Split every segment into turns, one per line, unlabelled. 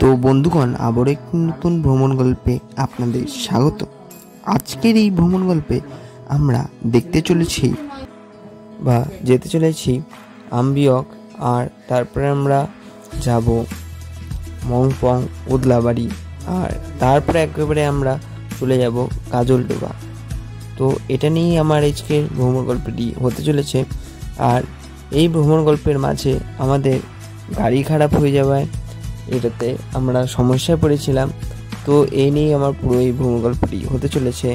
তো বন্ধুগণ, আবার একটি নতুন ভ্রমণ গল্পে আপনাদের স্বাগত। আজকের এই ভ্রমণ গল্পে আমরা দেখতে চলেছি বা যেতে চলেছি আম্বিয়ক, আর তারপরে আমরা যাব মংপং উদলাবাড়ি, আর তারপরে একেবারে আমরা চলে যাব কাজলডোবা। তো এটা নিয়েই আমার আজকের ভ্রমণ গল্পটি হতে চলেছে। আর এই ভ্রমণ গল্পের মাঝে আমাদের গাড়ি খারাপ হয়ে যাওয়ায় এটাতে আমরা সমস্যায় পড়েছিলাম। তো এই নিয়েই আমার পুরো এই ভ্রমণ গল্পটি হতে চলেছে।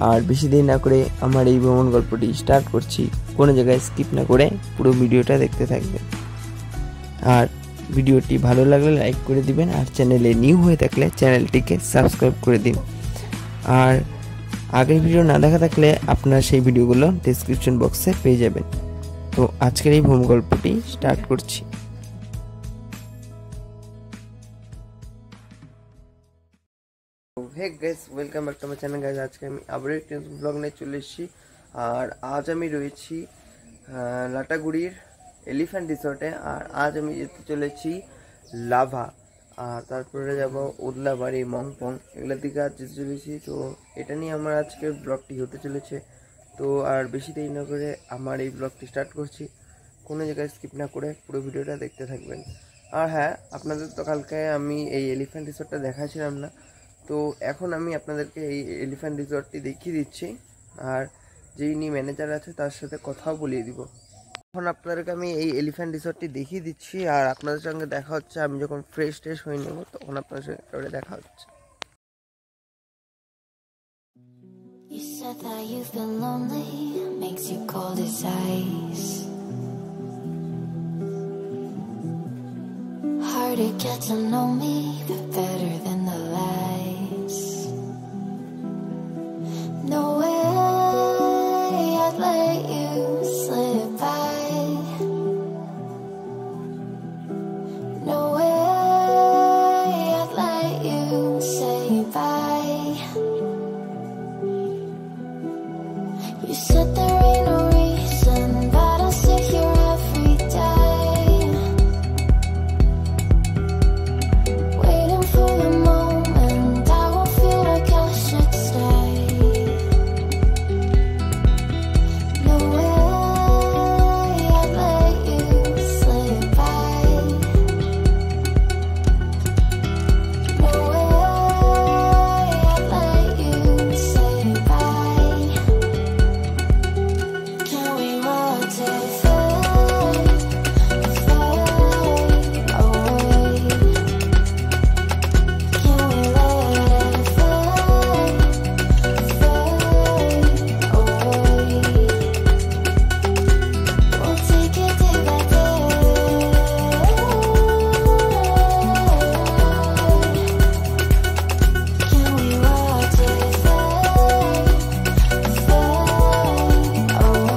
আর বেশি দেরি না করে আমার এই ভ্রমণ গল্পটি স্টার্ট করছি। কোনো জায়গায় স্কিপ না করে পুরো ভিডিওটা দেখতে থাকবেন। আর ভিডিওটি ভালো লাগলে লাইক করে দিবেন, আর চ্যানেলে নিউ হয়ে থাকলে চ্যানেলটিকে সাবস্ক্রাইব করে দিন। আর আগের ভিডিও না দেখা থাকলে আপনারা সেই ভিডিওগুলো ডেসক্রিপশন বক্সে পেয়ে যাবেন। তো আজকের এই ভ্রমণ গল্পটি স্টার্ট করছি। Hey guys, welcome back to my channel guys. আজকে আমি আবার একটি ব্লগ নিয়ে চলে এসেছি। আর আজ আমি রয়েছি লাটাগুড়ির এলিফ্যান্ট রিসর্টে। আর আজ আমি যেতে চলেছি লাভা, আর তারপরে যাব উদলাবাড়ি, মংপং, এগুলোর দিকে আজ যেতে চলেছি। তো এটা নিয়ে আমার আজকের ব্লগটি হতে চলেছে। তো আর বেশি দেরি না করে আমার এই ব্লগটি স্টার্ট করছি। কোনো জায়গায় স্কিপ না করে পুরো ভিডিওটা দেখতে থাকবেন। আর হ্যাঁ, আপনাদের তো কালকে আমি এই এলিফ্যান্ট রিসর্টটা দেখাচ্ছিলাম না, তো এখন আমি আপনাদেরকে এই এলিফ্যান্ট রিসর্টটি দেখিয়ে দিচ্ছি। আর যিনি ম্যানেজার আছে তার সাথে কথাও বলিয়ে দিব। এখন আপনাদেরকে আমি এই এলিফ্যান্ট রিসর্টটি দেখিয়ে দিচ্ছি, আর আপনাদের সঙ্গে দেখা হচ্ছে আমি যখন ফ্রেশ ট্রেশ হয়ে নেব, তখন আপনাদের সঙ্গে দেখা হচ্ছে।
You said that you've been lonely, makes you cold as ice. Hard to get to know me, but better than the lies. No way I'd let you slip by. No way I'd let you say bye. You said there ain't no reason, but I'll sit here every day, waiting for the moment I won't feel like I should stay. No way I'd let you slip by. No way I'd let you say bye. Can we watch it fade, fade away? Can we let it fade, fade away? We'll take it day by day. Can we watch it fade, fade away?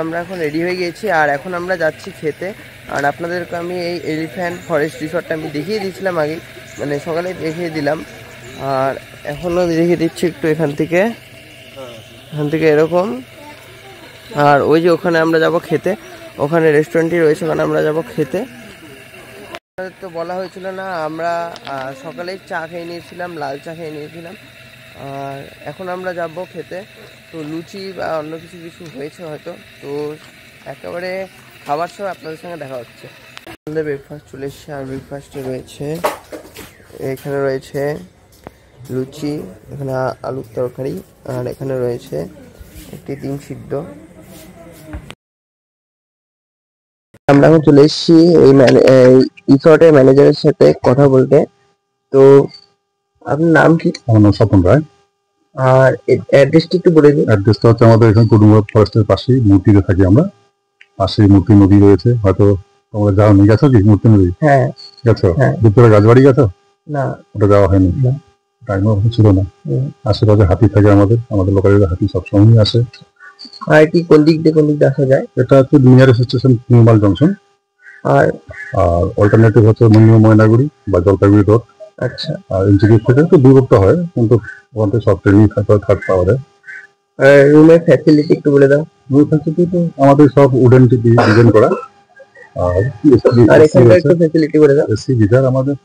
আমরা এখন ready হয়ে গেছি, আর এখন আমরা যাচ্ছি খেতে। আর আপনাদেরকে আমি এই এলিফ্যান্ট ফরেস্ট রিসর্টটা আমি দেখিয়ে দিয়েছিলাম আগে, মানে সকালে দেখিয়ে দিলাম। আর এখনও দেখিয়ে দিচ্ছি একটু এখান থেকে এরকম। আর ওই যে ওখানে আমরা যাব খেতে, ওখানে রেস্টুরেন্টই রয়েছে, ওখানে আমরা যাব খেতে। আমাদের তো বলা হয়েছিল না, আমরা সকালেই চা খেয়ে নিয়েছিলাম, লাল চা খেয়ে নিয়েছিলাম। আর এখন আমরা যাব খেতে। তো লুচি বা অন্য কিছু কিছু হয়েছে হয়তো। তো একেবারে খাবার সময় আপনাদের সঙ্গে দেখা হচ্ছে। আমাদের ব্রেকফাস্ট চলে এসছে, আর ব্রেকফাস্টে রয়েছে, এখানে রয়েছে লুচি, এখানে আলুর তরকারি, আর এখানে রয়েছে একটি ডিম সিদ্ধ। আমরা এখন চলে এসেছি এই রিসর্টের ম্যানেজারের সাথে কথা বলতে। তো আপনার নাম কি?
আমার নাম স্বপন রায়।
আর অ্যাড্রেসটি একটু বলে দিন।
অ্যাড্রেসটা হচ্ছে আমাদের এখানে কুটুম্ব ফরেস্টের পাশেই মূর্তিতে থাকি আমরা। পাশে মূর্তি নদী রয়েছে, হয়তো তোমরা যাও নি, গেছো কি মূর্তি নদী?
হ্যাঁ
গেছো?
হ্যাঁ।
দুপুরে রাজবাড়ি গেছো?
না
ওটা যাওয়া হয়নি, টাইমও ছিল না। আশেপাশে হাতি থাকে, আমাদের লোকালিটিতে হাতি সবসময়ই আসে।
আর কি কোন দিক দিয়ে আসা যায়?
এটা হচ্ছে নিয়ারেস্ট স্টেশন নিউমাল জংশন,
আর
আর অল্টারনেটিভ হচ্ছে ময়নাগুড়ি বা জলপাইগুড়ি রোড।
আচ্ছা,
আর ইনস্টিটিউট থেকে একটু দূরত্ব হয়, কিন্তু ওখান থেকে সব ট্রেনিং থার্ড পাওয়ারে।
রুমের ফ্যাসিলিটি একটু বলে দাও।
রুম ফ্যাসিলিটি তো আমাদের সব উডেন ডিজাইন করা,
আর এখানকার একটু ফ্যাসিলিটি বলে দাও।
এসি গিজার আমাদের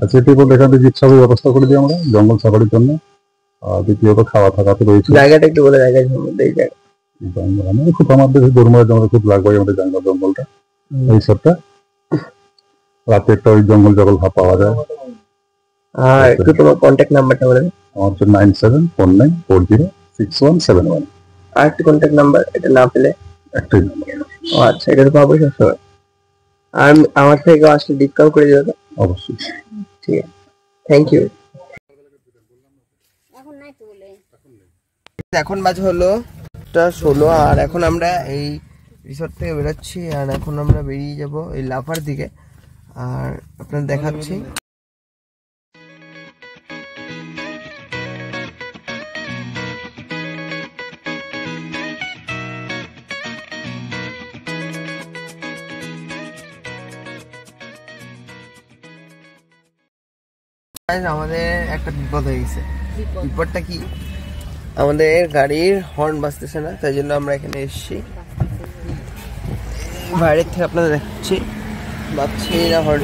আছে। টেবল এখান থেকে জিপসাবের ব্যবস্থা করে দিই আমরা জঙ্গল সাফারির জন্য। আর দ্বিতীয়ত খাওয়া থাকা তো রয়েছে।
জায়গাটা একটু বলে, জায়গা সম্বন্ধে। এই জায়গা
আমাদের খুব, আমাদের দরমায় আমাদের খুব লাগবে আমাদের জঙ্গলটা, এই সবটা। রাতে একটা ওই জঙ্গল ভাব পাওয়া যায়।
আর একটু তোমার কন্ট্যাক্ট নাম্বারটা বলে দাও।
আমার হচ্ছে 9749406171।
আর একটু কন্ট্যাক্ট নাম্বার, এটা না পেলে
একটাই নাম্বার।
ও আচ্ছা, এটা তো পাবো সবসময়। আর আমার থেকে আসলে ডিসকাউন্ট করে দিও তো?
অবশ্যই।
ঠিক আছে, থ্যাংক ইউ। এখন বাজে হলো 16, আর এখন আমরা এই রিসর্ট থেকে বেরোচ্ছি। আর এখন আমরা বেরিয়ে যাব এই লাফার দিকে, আর আপনাদের দেখাচ্ছি। আমাদের একটা বিপদ হয়ে গেছে। বিপদটা কি? আমাদের গাড়ির হর্ন বাজতেছে না, তাই জন্য আমরা এখানে এসেছি। বাইরের থেকে আপনাদের দেখাচ্ছি, বাজছে না হর্ন।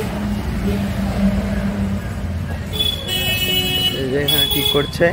এই যে এখানে ঠিক করছে।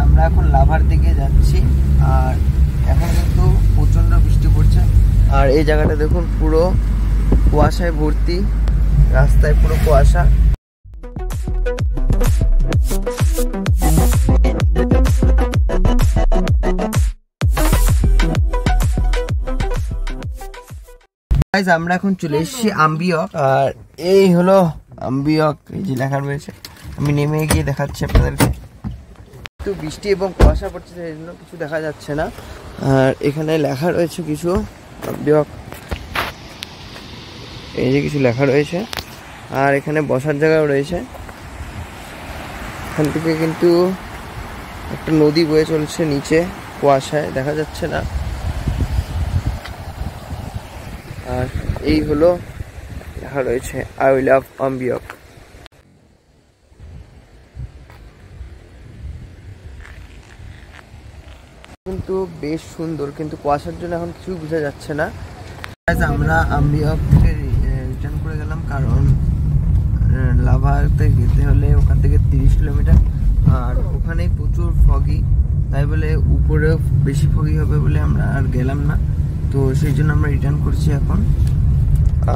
আমরা এখন লাভার দিকে যাচ্ছি, আর এখন কিন্তু প্রচন্ড বৃষ্টি পড়ছে। আর এই জায়গাটা দেখুন, পুরো কুয়াশায় ভর্তি, রাস্তায় পুরো কুয়াশা। আমরা এখন চলে এসেছি আম্বিয়ক, আর এই হলো আম্বিয়ক। এই যে লেখা রয়েছে, আমি নেমে গিয়ে দেখাচ্ছি আপনাদেরকে। একটু বৃষ্টি এবং কুয়াশা পড়ছে, সেই জন্য কিছু দেখা যাচ্ছে না। আর এখানে লেখা রয়েছে কিছু, আম্বিয়ক এই যে কিছু লেখা রয়েছে। আর এখানে বসার জায়গাও রয়েছে। এখান থেকে কিন্তু একটা নদী বয়ে চলছে নিচে, কুয়াশায় দেখা যাচ্ছে না। আর এই হলো লেখা রয়েছে, আই লাভ আম্বিয়ক। কিন্তু বেশ সুন্দর, কিন্তু কুয়াশার জন্য এখন কিছুই বোঝা যাচ্ছে না। আমরা আম্বিয়ক থেকে রিটার্ন করে গেলাম, কারণ লাভাতে যেতে হলে ওখান থেকে 30 কিলোমিটার, আর ওখানেই প্রচুর ফগি, তাই বলে উপরেও বেশি ফগি হবে বলে আমরা আর গেলাম না। তো সেই জন্য আমরা রিটার্ন করছি এখন।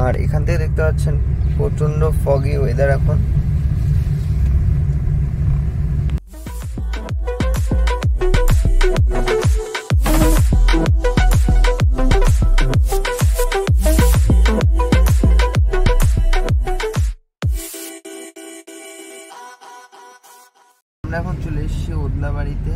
আর এখান থেকে দেখতে পাচ্ছেন প্রচন্ড ফগি ওয়েদার এখন। আমরা এখন চলে এসেছি ওদলাবাড়িতে।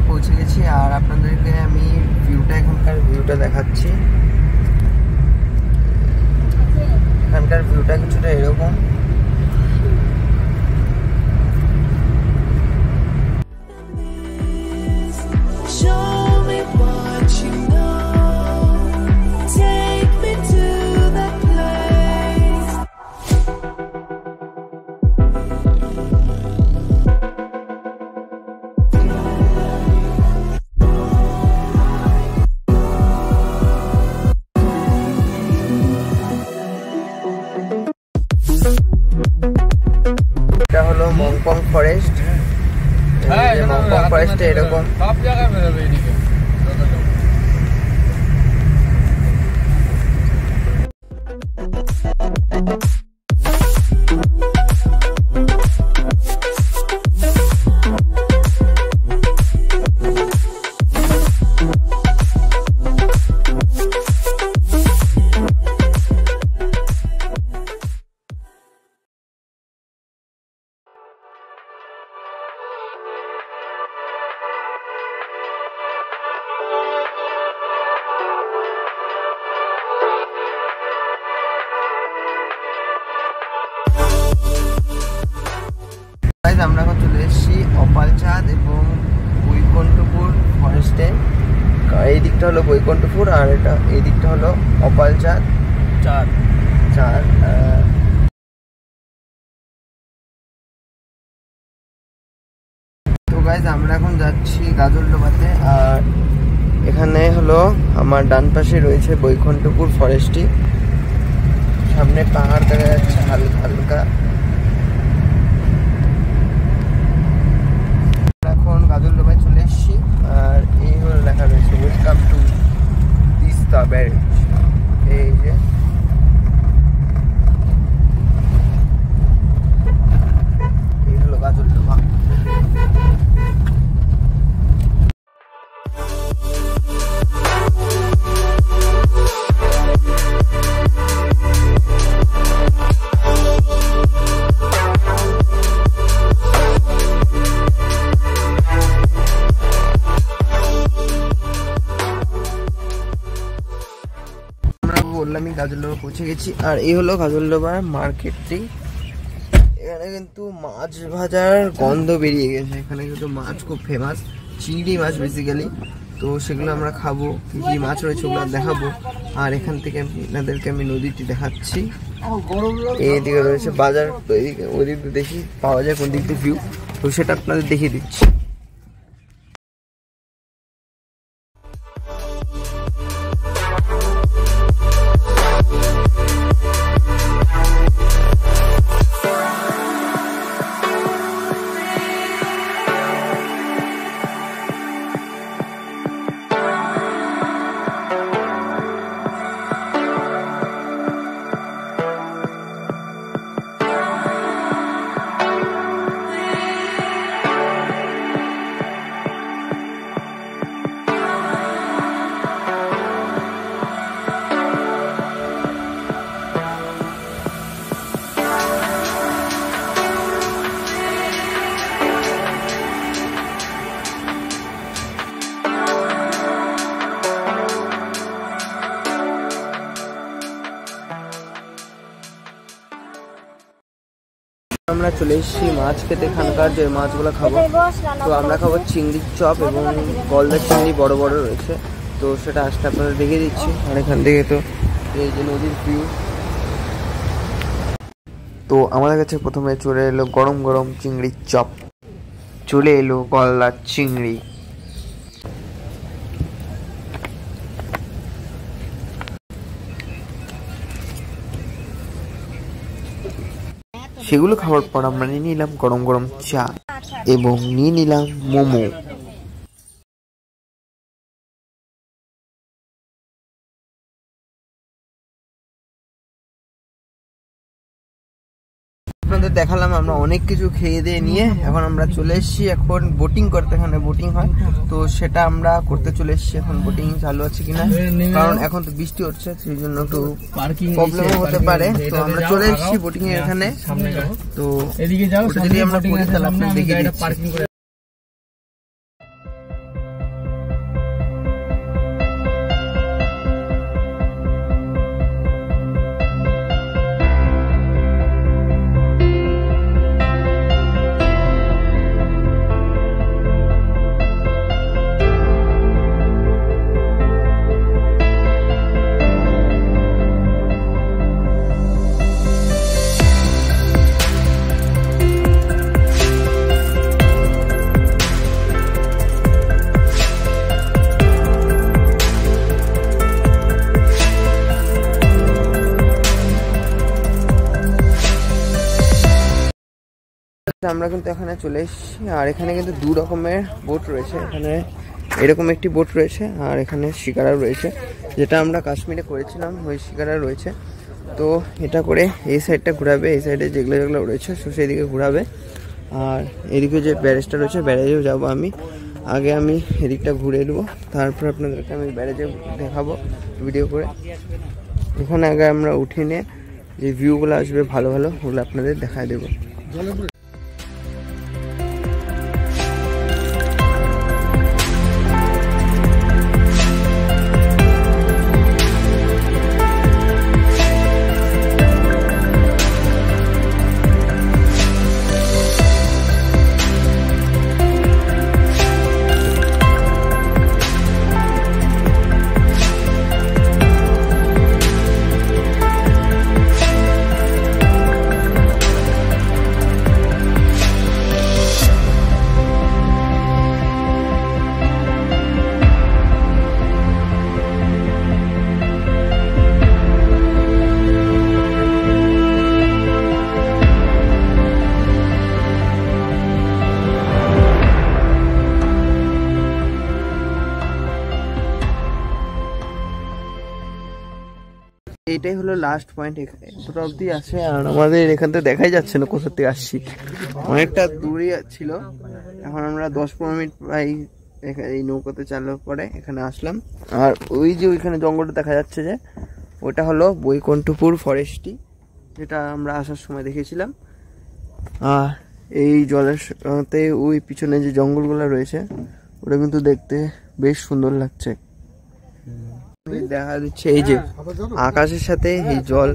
পৌঁছে গেছি আর আপনাদেরকে আমি এখানকার ভিউটা দেখাচ্ছি। এখানকার ভিউটা কিছুটা এরকম। এটা হলো মংপং ফরেস্ট। মংপং ফরেস্টে এরকম সব জায়গায় বেরোবে এদিকে। আমরা এখন চলে এসেছি অপালচাঁদ এবং বৈকুণ্ঠপুর ফরেস্টে। এই দিকটা হলো বৈকুণ্ঠপুর আর এই দিকটা হলো অপালচাঁদ চাঁদ। তো গাইজ আমরা এখন যাচ্ছি গাজলডোবাতে। আর এখানে হলো আমার ডান পাশে রয়েছে বৈকুণ্ঠপুর ফরেস্টটি। সামনে পাহাড় দেখা যাচ্ছে হালকা হালকা। গাজলডোবায় চলে এসেছি আর এই হলো লেখা রয়েছে ওয়েলকাম টু তিস্তা ব্যারেজ। এই যে এই হলো গাজলডোবা। বললাম গাজলডোবা পৌঁছে গেছি আর এই হলো গাজলডোবার মার্কেটটি। এখানে কিন্তু মাছ ভাজার গন্ধ বেরিয়ে গেছে। এখানে কিন্তু মাছ খুব ফেমাস, চিংড়ি মাছ বেসিক্যালি। তো সেগুলো আমরা খাবো, কি কি মাছ রয়েছে ওগুলো দেখাবো। আর এখান থেকে আপনাদেরকে আমি নদীটি দেখাচ্ছি। এইদিকে রয়েছে বাজার, তো এইদিকে ওই দিক দিয়ে দেখি পাওয়া যায় কোন দিক দিয়ে ভিউ, তো সেটা আপনাদের দেখিয়ে দিচ্ছি। আমরা চলে এসেছি মাছ খেতে। এখানকার যে মাছগুলো খাবো, তো আমরা খাবো চিংড়ির চপ এবং গলদা চিংড়ি বড় বড় রয়েছে, তো সেটা আজকে আপনাদের দেখিয়ে দিচ্ছি। আর এখান থেকে তো এই যে নদীর ভিউ। তো আমাদের কাছে প্রথমে চলে এলো গরম গরম চিংড়ির চপ, চলে এলো গলদা চিংড়ি। সেগুলো খাওয়ার পর আমরা নিয়ে নিলাম গরম গরম চা এবং নিয়ে নিলাম মোমো। আপনাদের দেখালাম আমরা অনেক কিছু খেয়ে দিয়ে নিয়ে এখন আমরা চলে এসেছি এখন বোটিং করতে। এখানে বোটিং হয়, তো সেটা আমরা করতে চলে এসেছি। এখন বোটিং চালু আছে কিনা, কারণ এখন তো বৃষ্টি হচ্ছে, সেই জন্য একটু প্রবলেম হতে পারে। তো আমরা চলে এসেছি বোটিং এর এখানে। তো যদি আমরা করি তাহলে আপনাদের দেখিয়ে দিচ্ছি। আমরা কিন্তু এখানে চলে এসেছি, আর এখানে কিন্তু দু রকমের বোট রয়েছে। এখানে এরকম একটি বোট রয়েছে, আর এখানে শিকারা রয়েছে, যেটা আমরা কাশ্মীরে করেছিলাম ওই শিকারা রয়েছে। তো এটা করে এই সাইডটা ঘোরাবে, এই সাইডে যেগুলো যেগুলো রয়েছে সেই দিকে ঘোরাবে। আর এদিকে যে ব্যারেজটা রয়েছে ব্যারেজেও যাবো আমি। আগে আমি এদিকটা ঘুরে নেবো, তারপর আপনাদেরকে আমি ব্যারেজে দেখাবো ভিডিও করে। এখানে আগে আমরা উঠে নিয়ে যে ভিউগুলো আসবে ভালো ভালো ওগুলো আপনাদের দেখায় দেবো। এইটাই হলো লাস্ট পয়েন্ট, এতটা অবধি আসে। আর আমাদের এখান থেকে দেখাই যাচ্ছে না কোথা থেকে আসছি, অনেকটা দূরে ছিল। এখন আমরা 10-15 মিনিট প্রায় এই নৌকাতে চালানোর পরে এখানে আসলাম। আর ওই যে ওইখানে জঙ্গলটা দেখা যাচ্ছে যে ওটা হলো বৈকুণ্ঠপুর ফরেস্টই, যেটা আমরা আসার সময় দেখেছিলাম। আর এই জলের সাথে ওই পিছনে যে জঙ্গলগুলো রয়েছে ওটা কিন্তু দেখতে বেশ সুন্দর লাগছে। দেখা যাচ্ছে এই যে আকাশের সাথে এই জল,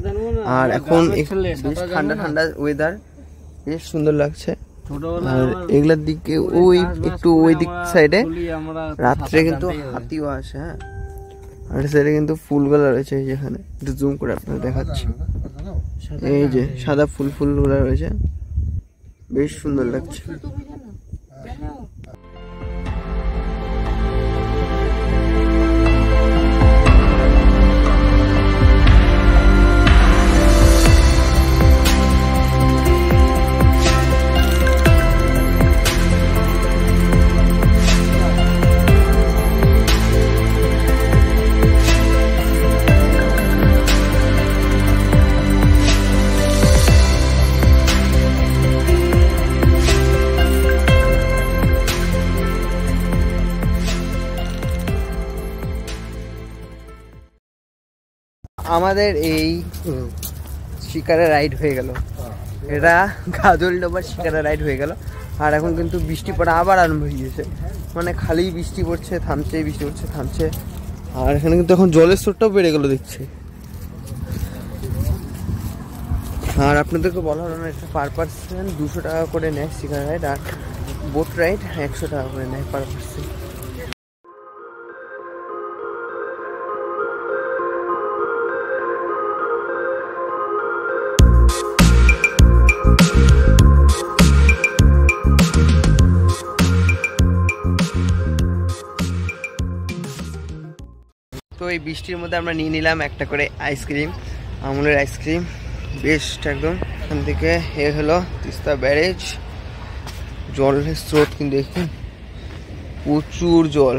আর এখন বেশ ঠান্ডা ঠান্ডা ওয়েদার, বেশ সুন্দর লাগছে। আর এগুলার দিকে ওই একটু ওই দিক সাইডে রাত্রে কিন্তু হাতিও আসে। হ্যাঁ, আর সাইডে কিন্তু ফুলগুলো রয়েছে, যেখানে একটু জুম করে আপনাদের দেখাচ্ছি। এই যে সাদা ফুলগুলো রয়েছে, বেশ সুন্দর লাগছে। আমাদের এই শিকারা রাইড হয়ে গেল, এটা গাজল ডোবার শিকারা রাইড হয়ে গেল। আর এখন কিন্তু বৃষ্টি পড়া আবার আরম্ভ হয়ে গেছে, মানে খালি বৃষ্টি পড়ছে থামছে, বৃষ্টি পড়ছে থামছে। আর এখানে কিন্তু এখন জলের স্রোতটাও বেড়ে গেল দেখছে। আর আপনাদেরকে বলা হলো না, এটা পার পার্সন 200 টাকা করে নেয় শিকারা রাইড, আর বোট রাইড 100 টাকা করে নেয় পার পার্সন। তো এই বৃষ্টির মধ্যে আমরা নিয়ে নিলাম একটা করে আইসক্রিম, আমুলের আইসক্রিম, বেস্ট একদম। এখান থেকে এ হলো তিস্তা ব্যারেজ, জলের স্রোত কিন্তু দেখুন, প্রচুর জল।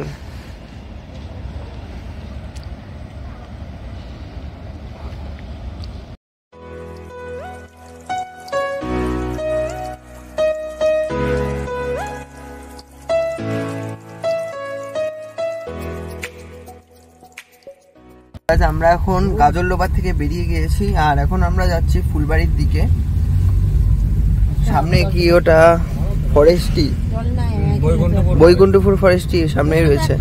আমরা এখন গাজলডোবা থেকে বেরিয়ে গিয়েছি, আর এখন আমরা যাচ্ছি ফুলবাড়ির দিকে। সামনে কি ওটা ফরেস্টই, বৈকুণ্ঠপুর ফরেস্টই সামনেই রয়েছে।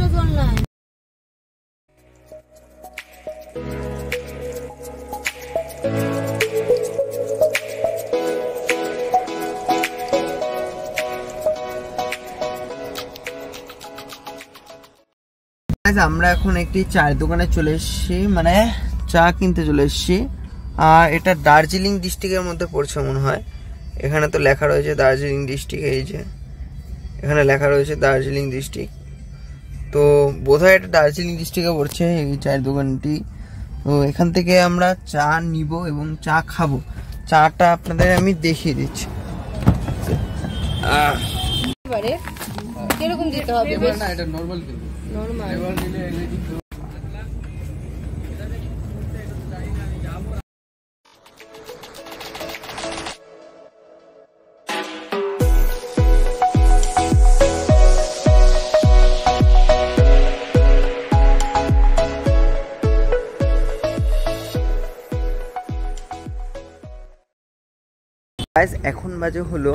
আমরা এখন একটি চায়ের দোকানে চলে এসেছি, মানে চা কিনতে চলে এসেছি। আর এটা দার্জিলিং ডিস্ট্রিক্টের মধ্যে পড়ছে মনে হয়, এখানে তো লেখা রয়েছে দার্জিলিং ডিস্ট্রিক্ট, এই যে এখানে লেখা রয়েছে দার্জিলিং ডিস্ট্রিক্ট। তো বোধহয় এটা দার্জিলিং ডিস্ট্রিক্টে পড়ছে এই চায়ের দোকানটি। তো এখান থেকে আমরা চা নিব এবং চা খাবো। চাটা আপনাদের আমি দেখিয়ে দিচ্ছি।
এবারে কিরকম দিতে হবে?
না এটা নরমাল কিন্তু
নরমাল।
এবার দিলে
গাইস এখন বাজে হলো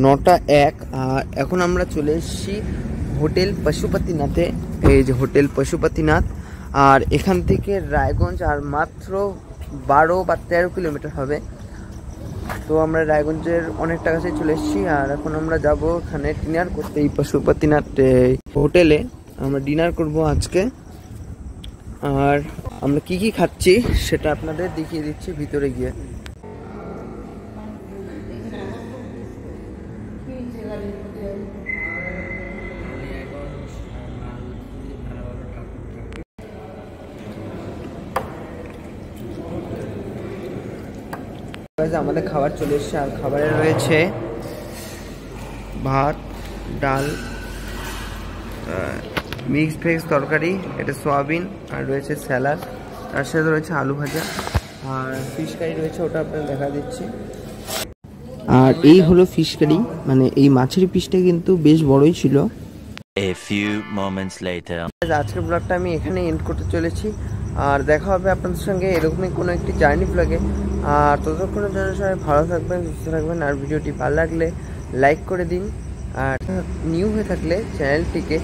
9:01 আর এখন আমরা চলে এসেছি হোটেল পশুপতিনাথে। এই যে হোটেল পশুপতিনাথ, আর এখান থেকে রায়গঞ্জ আর মাত্র 12 বা 13 কিলোমিটার হবে। তো আমরা রায়গঞ্জের অনেকটা কাছে চলে এসেছি, আর এখন আমরা যাব এখানে ডিনার করতে। এই পশুপতিনাথ হোটেলে আমরা ডিনার করব আজকে। আর আমরা কি কি খাচ্ছি সেটা আপনাদের দেখিয়ে দিচ্ছি ভিতরে গিয়ে। আমাদের খাবার চলে এসেছে, আর খাবারে রয়েছে ভাত, ডাল, মিক্স ভেজ তরকারি, এটা সোয়াবিন, আর রয়েছে স্যালাড, তার সাথে রয়েছে আলু ভাজা, আর ফিশ কারি রয়েছে, ওটা আপনাদের দেখা দিচ্ছি। আর এই হলো ফিশ কারি, মানে এই মাছের পিসটা কিন্তু বেশ বড়ই ছিল।
A few moments later.
আজকের ব্লগটা আমি এখানে এন্ড করতে চলেছি, আর দেখা হবে আপনাদের সঙ্গে এরকমই কোনো একটি জার্নি ব্লগে। আর ততক্ষণের জন্য সবাই ভালো থাকবেন, সুস্থ থাকবেন, আর ভিডিওটি ভালো লাগলে লাইক করে দিন, আর নিউ হয়ে থাকলে চ্যানেলটিকে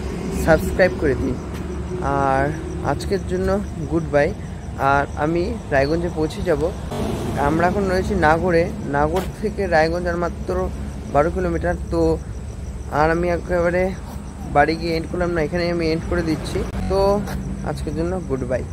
সাবস্ক্রাইব করে দিন। আর আজকের জন্য গুড বাই। আর আমি রায়গঞ্জে পৌঁছে যাব। আমরা এখন রয়েছি নাগরে। নাগর থেকে রায়গঞ্জ আর মাত্র 12 কিলোমিটার। তো আর আমি একেবারে বাড়ি গিয়ে এন্ড করলাম না, এখানে আমি এন্ড করে দিচ্ছি। তো আজকের জন্য গুড বাই।